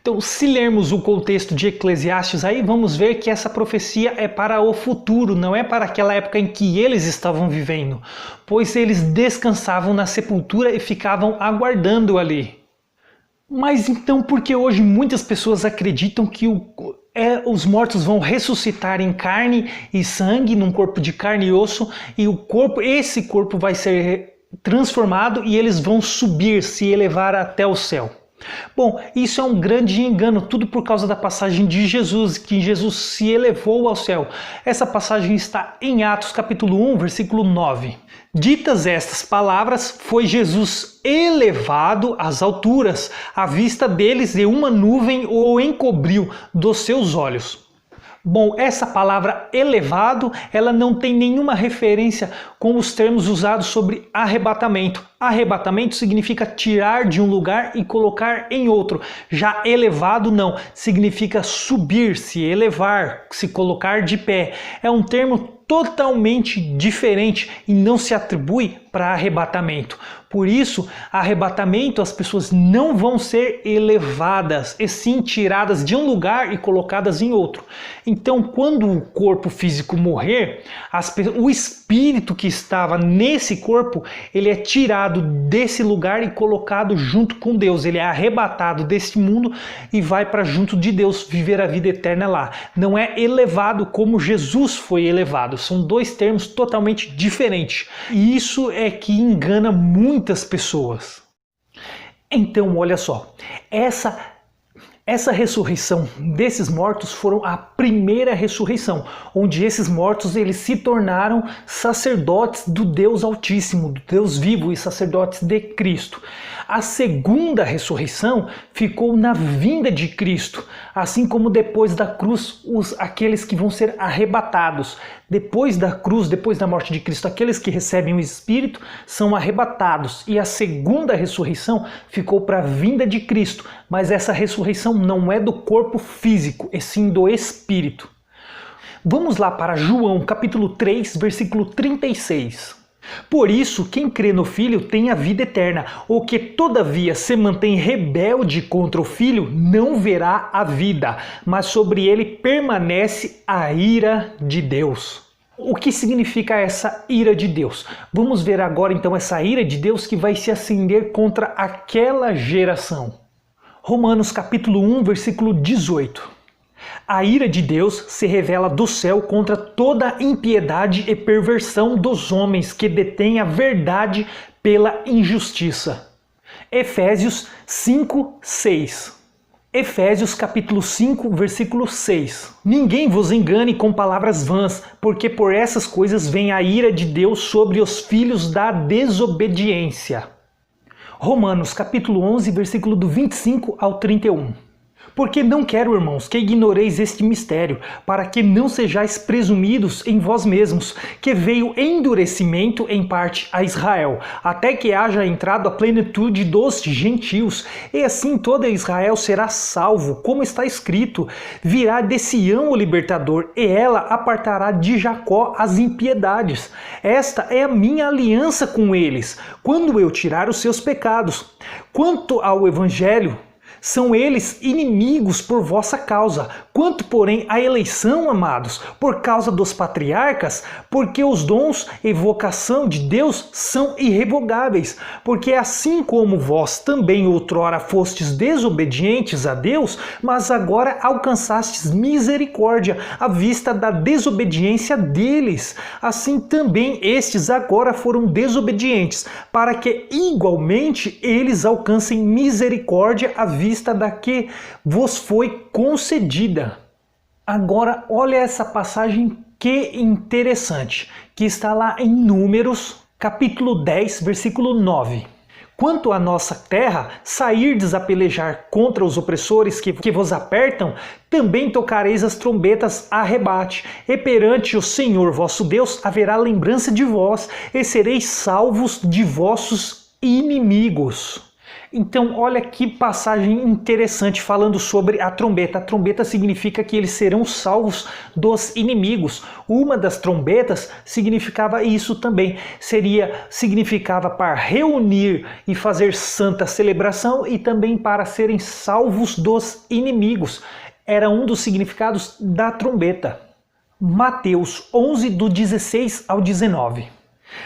Então, se lermos o contexto de Eclesiastes, aí vamos ver que essa profecia é para o futuro, não é para aquela época em que eles estavam vivendo, pois eles descansavam na sepultura e ficavam aguardando ali. Mas então por que hoje muitas pessoas acreditam que os mortos vão ressuscitar em carne e sangue, num corpo de carne e osso, e esse corpo vai ser transformado e eles vão subir, se elevar até o céu? Bom, isso é um grande engano, tudo por causa da passagem de Jesus, que Jesus se elevou ao céu. Essa passagem está em Atos capítulo 1, versículo 9. Ditas estas palavras, foi Jesus elevado às alturas, à vista deles, e uma nuvem o encobriu dos seus olhos. Bom, essa palavra elevado, ela não tem nenhuma referência com os termos usados sobre arrebatamento. Arrebatamento significa tirar de um lugar e colocar em outro. Já elevado não, significa subir, se elevar, se colocar de pé. É um termo totalmente diferente e não se atribui para arrebatamento. Por isso, arrebatamento, as pessoas não vão ser elevadas, e sim tiradas de um lugar e colocadas em outro. Então, quando o corpo físico morrer, o espírito que estava nesse corpo, ele é tirado desse lugar e colocado junto com Deus. Ele é arrebatado desse mundo e vai para junto de Deus, viver a vida eterna lá. Não é elevado como Jesus foi elevado. São dois termos totalmente diferentes. E isso é que engana muitas pessoas. Então, olha só, essa ressurreição desses mortos foram a primeira ressurreição, onde esses mortos eles se tornaram sacerdotes do Deus Altíssimo, do Deus vivo e sacerdotes de Cristo. A segunda ressurreição ficou na vinda de Cristo, assim como depois da cruz, aqueles que vão ser arrebatados. Depois da cruz, depois da morte de Cristo, aqueles que recebem o Espírito são arrebatados. E a segunda ressurreição ficou para a vinda de Cristo, mas essa ressurreição não é do corpo físico, e sim do Espírito. Vamos lá para João capítulo 3, versículo 36. Por isso, quem crê no Filho tem a vida eterna. O que todavia se mantém rebelde contra o Filho não verá a vida, mas sobre ele permanece a ira de Deus. O que significa essa ira de Deus? Vamos ver agora então essa ira de Deus que vai se acender contra aquela geração. Romanos capítulo 1, versículo 18. A ira de Deus se revela do céu contra toda impiedade e perversão dos homens que detêm a verdade pela injustiça. Efésios 5, 6. Efésios capítulo 5, versículo 6. Ninguém vos engane com palavras vãs, porque por essas coisas vem a ira de Deus sobre os filhos da desobediência. Romanos capítulo 11, versículo do 25 ao 31. Porque não quero, irmãos, que ignoreis este mistério, para que não sejais presumidos em vós mesmos, que veio endurecimento em parte a Israel, até que haja entrado a plenitude dos gentios, e assim toda Israel será salvo, como está escrito: virá de Sião o libertador, e ela apartará de Jacó as impiedades. Esta é a minha aliança com eles, quando eu tirar os seus pecados. Quanto ao evangelho, são eles inimigos por vossa causa. Quanto, porém, à eleição, amados, por causa dos patriarcas, porque os dons e vocação de Deus são irrevogáveis. Porque assim como vós também outrora fostes desobedientes a Deus, mas agora alcançastes misericórdia à vista da desobediência deles, assim também estes agora foram desobedientes, para que igualmente eles alcancem misericórdia à vista da que vos foi concedida. Agora, olha essa passagem que interessante, que está lá em Números, capítulo 10, versículo 9. Quanto à nossa terra, sairdes a pelejar contra os opressores que vos apertam, também tocareis as trombetas a rebate, e perante o Senhor vosso Deus haverá lembrança de vós, e sereis salvos de vossos inimigos. Então olha que passagem interessante falando sobre a trombeta. A trombeta significa que eles serão salvos dos inimigos. Uma das trombetas significava isso também. Significava para reunir e fazer santa celebração e também para serem salvos dos inimigos. Era um dos significados da trombeta. Mateus 11, do 16 ao 19.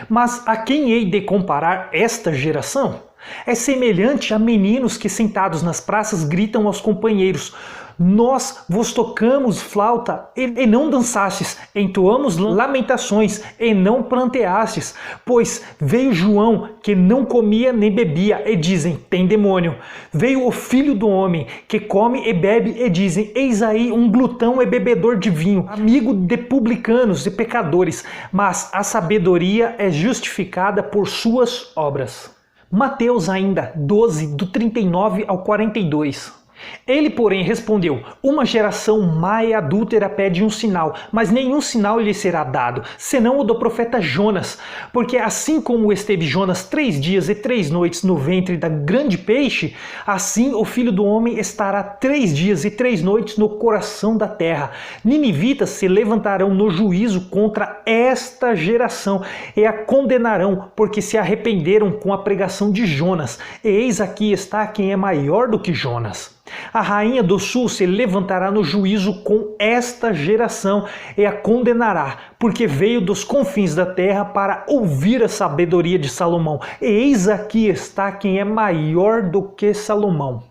Mas a quem hei de comparar esta geração? É semelhante a meninos que sentados nas praças gritam aos companheiros: nós vos tocamos flauta e não dançastes, entoamos lamentações e não pranteastes, pois veio João que não comia nem bebia e dizem, tem demônio. Veio o Filho do Homem que come e bebe e dizem, eis aí um glutão e bebedor de vinho, amigo de publicanos e pecadores, mas a sabedoria é justificada por suas obras. Mateus ainda 12, do 39 ao 42. Ele, porém, respondeu, uma geração má e adúltera pede um sinal, mas nenhum sinal lhe será dado, senão o do profeta Jonas. Porque assim como esteve Jonas 3 dias e 3 noites no ventre da grande peixe, assim o Filho do Homem estará 3 dias e 3 noites no coração da terra. Ninivitas se levantarão no juízo contra esta geração e a condenarão, porque se arrependeram com a pregação de Jonas. E eis aqui está quem é maior do que Jonas. A rainha do sul se levantará no juízo com esta geração e a condenará, porque veio dos confins da terra para ouvir a sabedoria de Salomão. E eis aqui está quem é maior do que Salomão.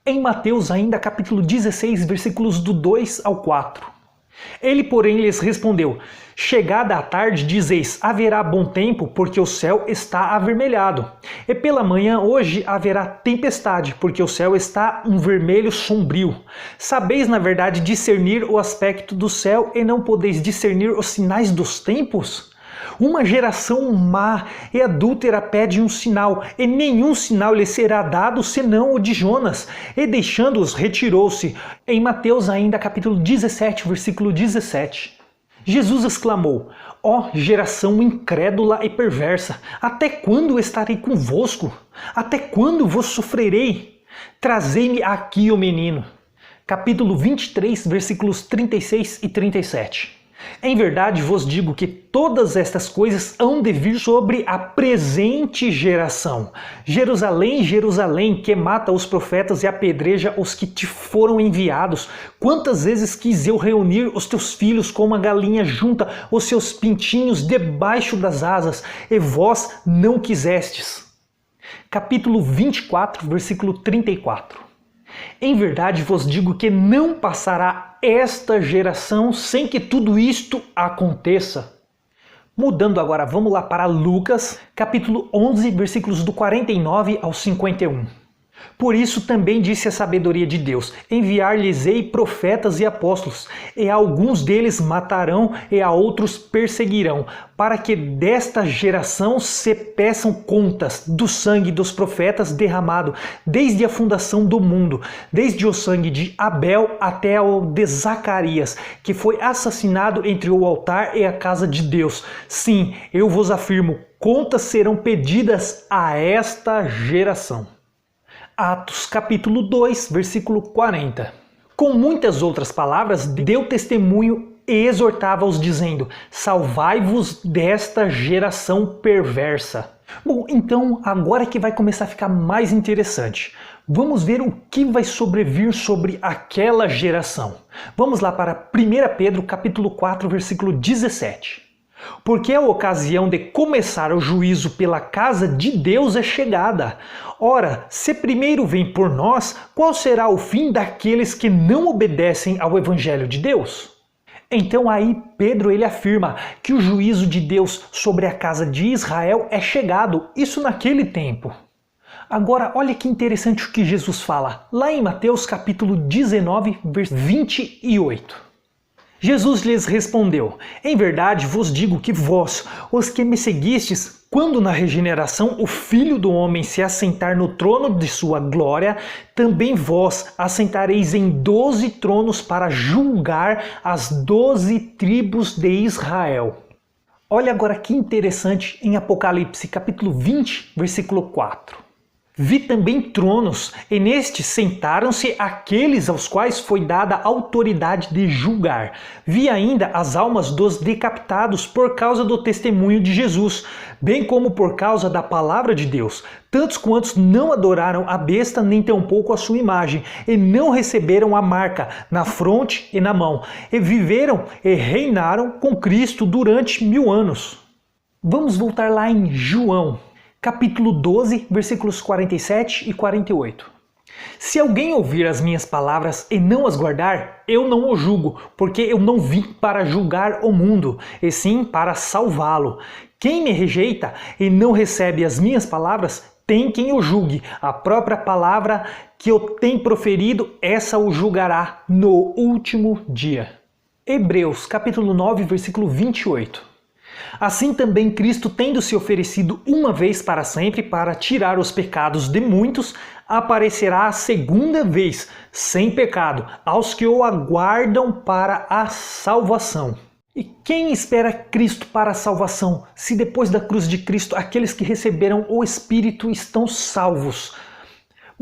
Em Mateus ainda capítulo 16, versículos do 2 ao 4. Ele, porém, lhes respondeu, chegada a tarde, dizeis, haverá bom tempo, porque o céu está avermelhado. E pela manhã hoje haverá tempestade, porque o céu está um vermelho sombrio. Sabeis, na verdade, discernir o aspecto do céu e não podeis discernir os sinais dos tempos? Uma geração má e adúltera pede um sinal, e nenhum sinal lhe será dado senão o de Jonas. E deixando-os, retirou-se. Em Mateus ainda capítulo 17, versículo 17. Jesus exclamou, ó geração incrédula e perversa, até quando estarei convosco? Até quando vos sofrerei? Trazei-me aqui o menino. Capítulo 23, versículos 36 e 37. Em verdade vos digo que todas estas coisas hão de vir sobre a presente geração. Jerusalém, Jerusalém, que mata os profetas e apedreja os que te foram enviados. Quantas vezes quis eu reunir os teus filhos como a galinha junta os seus pintinhos debaixo das asas, e vós não quisestes. Capítulo 24, versículo 34. Em verdade vos digo que não passará esta geração sem que tudo isto aconteça. Mudando agora, vamos lá para Lucas, capítulo 11, versículos do 49 ao 51. Por isso também disse a sabedoria de Deus, enviar-lhes-ei profetas e apóstolos, e a alguns deles matarão e a outros perseguirão, para que desta geração se peçam contas do sangue dos profetas derramado desde a fundação do mundo, desde o sangue de Abel até o de Zacarias, que foi assassinado entre o altar e a casa de Deus. Sim, eu vos afirmo, contas serão pedidas a esta geração. Atos capítulo 2, versículo 40. Com muitas outras palavras, deu testemunho e exortava-os dizendo, salvai-vos desta geração perversa. Bom, então agora que vai começar a ficar mais interessante. Vamos ver o que vai sobrevir sobre aquela geração. Vamos lá para 1 Pedro capítulo 4, versículo 17. Porque a ocasião de começar o juízo pela casa de Deus é chegada. Ora, se primeiro vem por nós, qual será o fim daqueles que não obedecem ao Evangelho de Deus? Então aí Pedro ele afirma que o juízo de Deus sobre a casa de Israel é chegado, isso naquele tempo. Agora, olha que interessante o que Jesus fala, lá em Mateus capítulo 19, versículo 28. Jesus lhes respondeu, em verdade vos digo que vós, os que me seguistes, quando na regeneração o Filho do Homem se assentar no trono de sua glória, também vós assentareis em 12 tronos para julgar as 12 tribos de Israel. Olha agora que interessante em Apocalipse capítulo 20, versículo 4. Vi também tronos, e nestes sentaram-se aqueles aos quais foi dada a autoridade de julgar. Vi ainda as almas dos decapitados por causa do testemunho de Jesus, bem como por causa da palavra de Deus, tantos quantos não adoraram a besta, nem tampouco a sua imagem, e não receberam a marca na fronte e na mão, e viveram e reinaram com Cristo durante 1000 anos. Vamos voltar lá em João. Capítulo 12, versículos 47 e 48. Se alguém ouvir as minhas palavras e não as guardar, eu não o julgo, porque eu não vim para julgar o mundo, e sim para salvá-lo. Quem me rejeita e não recebe as minhas palavras, tem quem o julgue. A própria palavra que eu tenho proferido, essa o julgará no último dia. Hebreus, capítulo 9, versículo 28. Assim também Cristo, tendo se oferecido uma vez para sempre para tirar os pecados de muitos, aparecerá a segunda vez, sem pecado, aos que o aguardam para a salvação. E quem espera Cristo para a salvação, se depois da cruz de Cristo aqueles que receberam o Espírito estão salvos?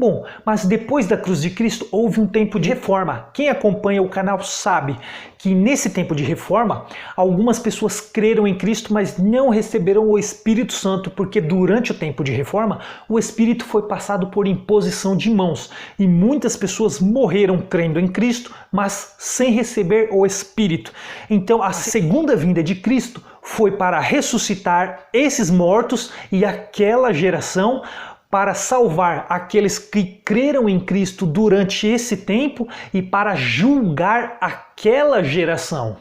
Bom, mas depois da cruz de Cristo houve um tempo de reforma. Quem acompanha o canal sabe que nesse tempo de reforma, algumas pessoas creram em Cristo, mas não receberam o Espírito Santo, porque durante o tempo de reforma, o Espírito foi passado por imposição de mãos. E muitas pessoas morreram crendo em Cristo, mas sem receber o Espírito. Então a segunda vinda de Cristo foi para ressuscitar esses mortos e aquela geração, para salvar aqueles que creram em Cristo durante esse tempo e para julgar aquela geração.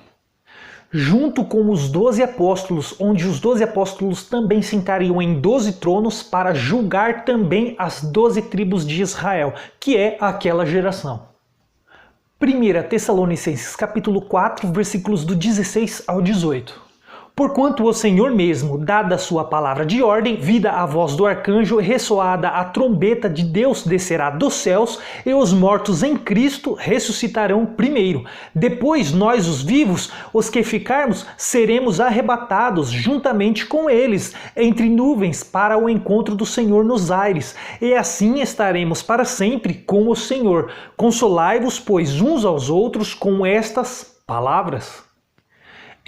Junto com os 12 apóstolos, onde os 12 apóstolos também sentariam em 12 tronos para julgar também as 12 tribos de Israel, que é aquela geração. 1 Tessalonicenses capítulo 4, versículos do 16 ao 18. Porquanto o Senhor mesmo, dada a sua palavra de ordem, vida a voz do arcanjo, ressoada a trombeta de Deus descerá dos céus, e os mortos em Cristo ressuscitarão primeiro. Depois nós, os vivos, os que ficarmos, seremos arrebatados juntamente com eles, entre nuvens, para o encontro do Senhor nos aires. E assim estaremos para sempre com o Senhor. Consolai-vos, pois, uns aos outros com estas palavras.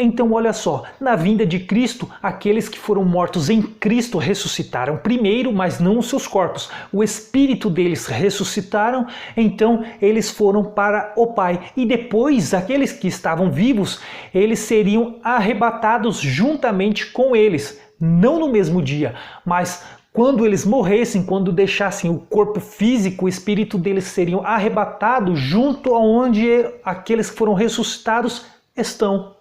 Então olha só, na vinda de Cristo, aqueles que foram mortos em Cristo ressuscitaram primeiro, mas não os seus corpos. O espírito deles ressuscitaram, então eles foram para o Pai. E depois, aqueles que estavam vivos, eles seriam arrebatados juntamente com eles. Não no mesmo dia, mas quando eles morressem, quando deixassem o corpo físico, o espírito deles seriam arrebatados junto aonde aqueles que foram ressuscitados estão.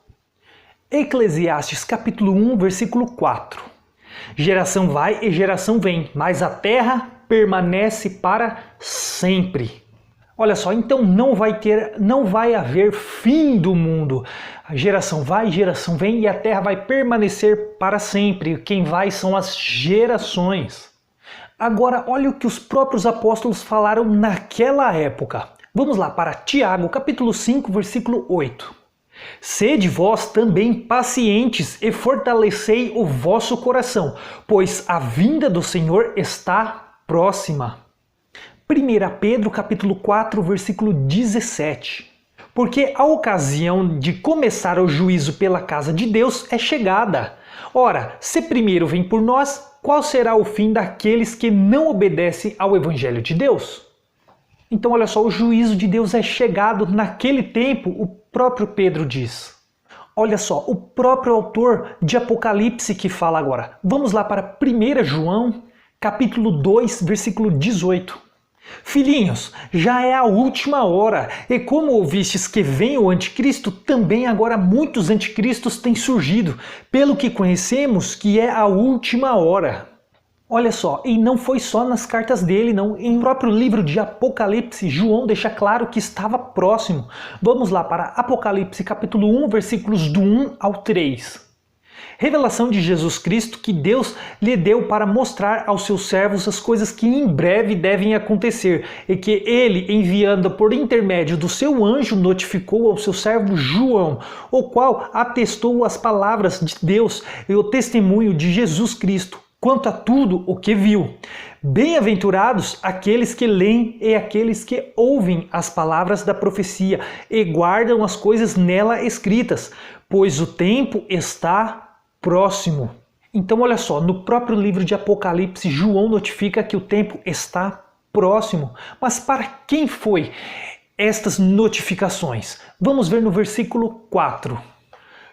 Eclesiastes capítulo 1, versículo 4. Geração vai e geração vem, mas a terra permanece para sempre. Olha só, então não vai haver fim do mundo. A geração vai, geração vem e a terra vai permanecer para sempre. Quem vai são as gerações. Agora, olha o que os próprios apóstolos falaram naquela época. Vamos lá para Tiago, capítulo 5, versículo 8. Sede vós também pacientes e fortalecei o vosso coração, pois a vinda do Senhor está próxima. 1 Pedro capítulo 4, versículo 17. Porque a ocasião de começar o juízo pela casa de Deus é chegada. Ora, se primeiro vem por nós, qual será o fim daqueles que não obedecem ao Evangelho de Deus? Então olha só, o juízo de Deus é chegado naquele tempo, o próprio Pedro diz. Olha só, o próprio autor de Apocalipse que fala agora. Vamos lá para 1 João, capítulo 2, versículo 18. Filhinhos, já é a última hora, e como ouvistes que vem o anticristo, também agora muitos anticristos têm surgido, pelo que conhecemos que é a última hora. Olha só, e não foi só nas cartas dele, não. Em próprio livro de Apocalipse, João deixa claro que estava próximo. Vamos lá para Apocalipse capítulo 1, versículos do 1 ao 3. Revelação de Jesus Cristo que Deus lhe deu para mostrar aos seus servos as coisas que em breve devem acontecer, e que ele, enviando por intermédio do seu anjo, notificou ao seu servo João, o qual atestou as palavras de Deus e o testemunho de Jesus Cristo, quanto a tudo o que viu. Bem-aventurados aqueles que leem e aqueles que ouvem as palavras da profecia e guardam as coisas nela escritas, pois o tempo está próximo. Então olha só, no próprio livro de Apocalipse, João notifica que o tempo está próximo. Mas para quem foi estas notificações? Vamos ver no versículo 4.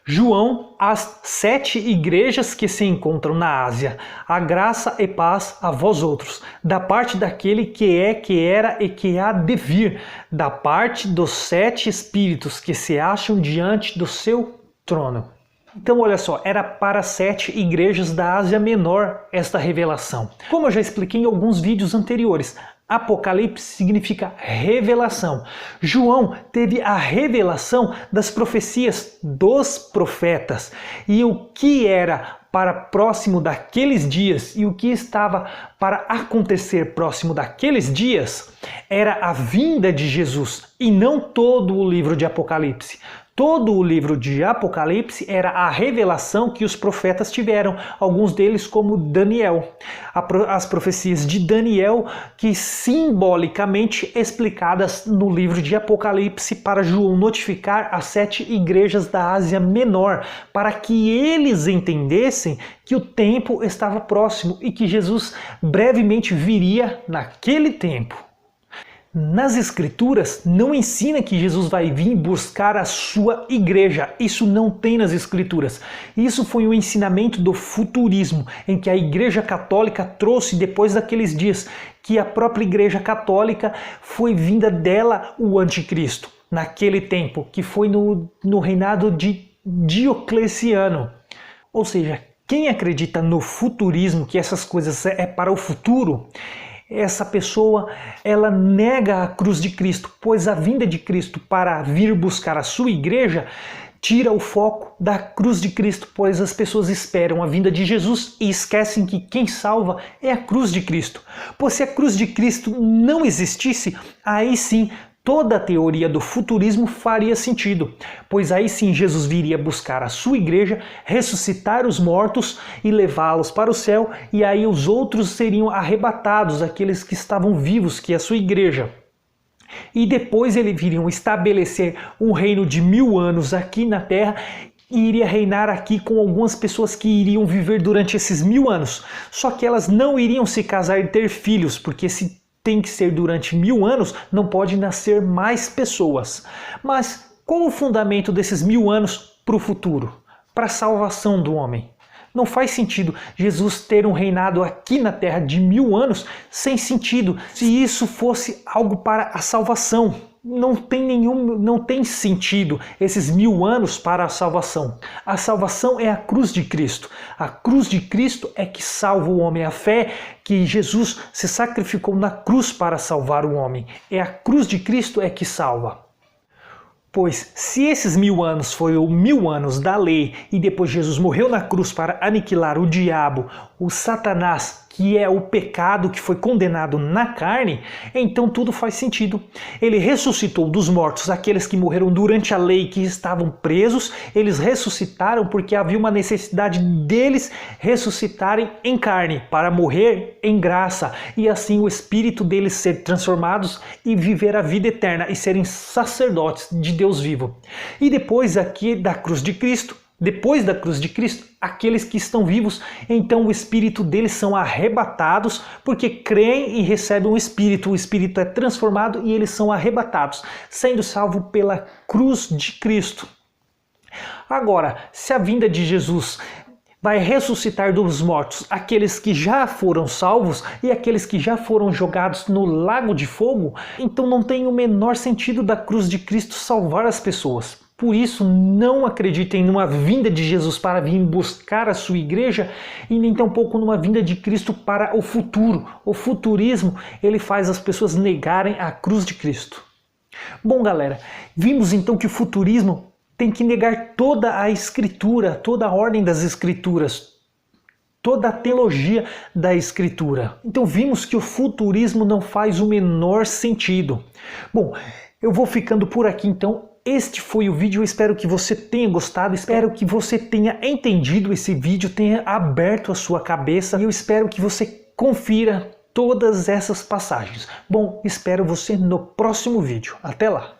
João, às 7 igrejas que se encontram na Ásia, a graça e paz a vós outros, da parte daquele que é, que era e que há de vir, da parte dos 7 espíritos que se acham diante do seu trono. Então olha só, era para 7 igrejas da Ásia Menor esta revelação. Como eu já expliquei em alguns vídeos anteriores, Apocalipse significa revelação. João teve a revelação das profecias dos profetas e o que era para próximo daqueles dias e o que estava para acontecer próximo daqueles dias era a vinda de Jesus e não todo o livro de Apocalipse. Todo o livro de Apocalipse era a revelação que os profetas tiveram, alguns deles como Daniel. As profecias de Daniel que simbolicamente explicadas no livro de Apocalipse para João notificar as 7 igrejas da Ásia Menor, para que eles entendessem que o tempo estava próximo e que Jesus brevemente viria naquele tempo. Nas Escrituras não ensina que Jesus vai vir buscar a sua igreja. Isso não tem nas Escrituras. Isso foi um ensinamento do futurismo, em que a Igreja Católica trouxe depois daqueles dias, que a própria Igreja Católica foi vinda dela o Anticristo, naquele tempo, que foi no reinado de Diocleciano. Ou seja, quem acredita no futurismo, que essas coisas é para o futuro, essa pessoa, ela nega a cruz de Cristo, pois a vinda de Cristo para vir buscar a sua igreja tira o foco da cruz de Cristo, pois as pessoas esperam a vinda de Jesus e esquecem que quem salva é a cruz de Cristo. Pois se a cruz de Cristo não existisse, aí sim toda a teoria do futurismo faria sentido, pois aí sim Jesus viria buscar a sua igreja, ressuscitar os mortos e levá-los para o céu, e aí os outros seriam arrebatados, aqueles que estavam vivos, que é a sua igreja. E depois eles viriam estabelecer um reino de 1000 anos aqui na Terra e iria reinar aqui com algumas pessoas que iriam viver durante esses 1000 anos. Só que elas não iriam se casar e ter filhos, porque se tem que ser durante 1000 anos, não pode nascer mais pessoas. Mas qual o fundamento desses 1000 anos para o futuro? Para a salvação do homem. Não faz sentido Jesus ter um reinado aqui na Terra de 1000 anos sem sentido, se isso fosse algo para a salvação. Não tem sentido esses 1000 anos para a salvação. A salvação é a cruz de Cristo. A cruz de Cristo é que salva o homem. A fé que Jesus se sacrificou na cruz para salvar o homem. É a cruz de Cristo é que salva. Pois se esses 1000 anos foi os 1000 anos da lei e depois Jesus morreu na cruz para aniquilar o diabo, o Satanás, que é o pecado que foi condenado na carne, então tudo faz sentido. Ele ressuscitou dos mortos aqueles que morreram durante a lei, que estavam presos, eles ressuscitaram porque havia uma necessidade deles ressuscitarem em carne, para morrer em graça, e assim o espírito deles ser transformados e viver a vida eterna e serem sacerdotes de Deus vivo. E depois aqui da cruz de Cristo, depois da cruz de Cristo, aqueles que estão vivos, então o espírito deles são arrebatados, porque creem e recebem o espírito é transformado e eles são arrebatados, sendo salvos pela cruz de Cristo. Agora, se a vinda de Jesus vai ressuscitar dos mortos aqueles que já foram salvos e aqueles que já foram jogados no lago de fogo, então não tem o menor sentido da cruz de Cristo salvar as pessoas. Por isso, não acreditem numa vinda de Jesus para vir buscar a sua igreja e nem tampouco numa vinda de Cristo para o futuro. O futurismo, ele faz as pessoas negarem a cruz de Cristo. Bom, galera, vimos então que o futurismo tem que negar toda a escritura, toda a ordem das escrituras, toda a teologia da escritura. Então vimos que o futurismo não faz o menor sentido. Bom, eu vou ficando por aqui então. este foi o vídeo, eu espero que você tenha gostado, espero que você tenha entendido esse vídeo, tenha aberto a sua cabeça e eu espero que você confira todas essas passagens. Bom, espero você no próximo vídeo. Até lá!